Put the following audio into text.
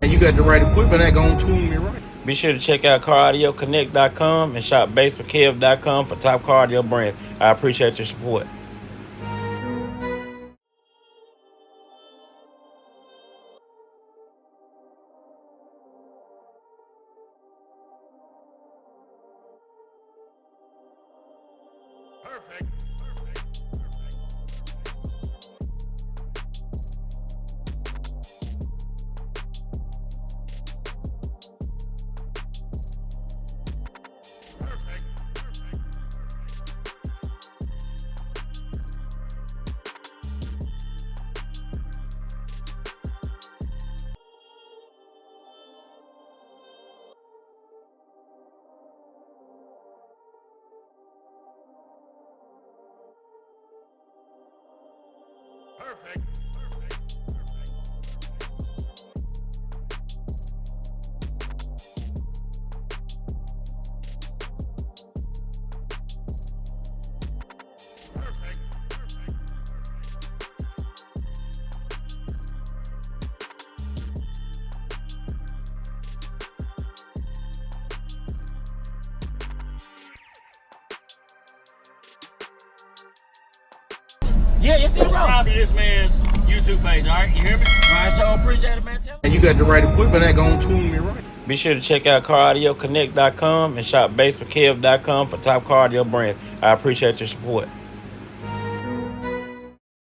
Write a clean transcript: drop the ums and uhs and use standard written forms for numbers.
And you got the right equipment that gonna tune me right. Be sure to check out CarAudioConnect.com and shop BASSWITHKEV.com for top car audio brands. I appreciate your support. Perfect. Perfect. Yeah, it's still subscribe to this man's YouTube page, all right? You hear me? All right, so appreciate it, man. And you got the right equipment that gonna tune me right. Be sure to check out CarAudioConnect.com and shop BASSWITHKEV.com for top car audio brands. I appreciate your support.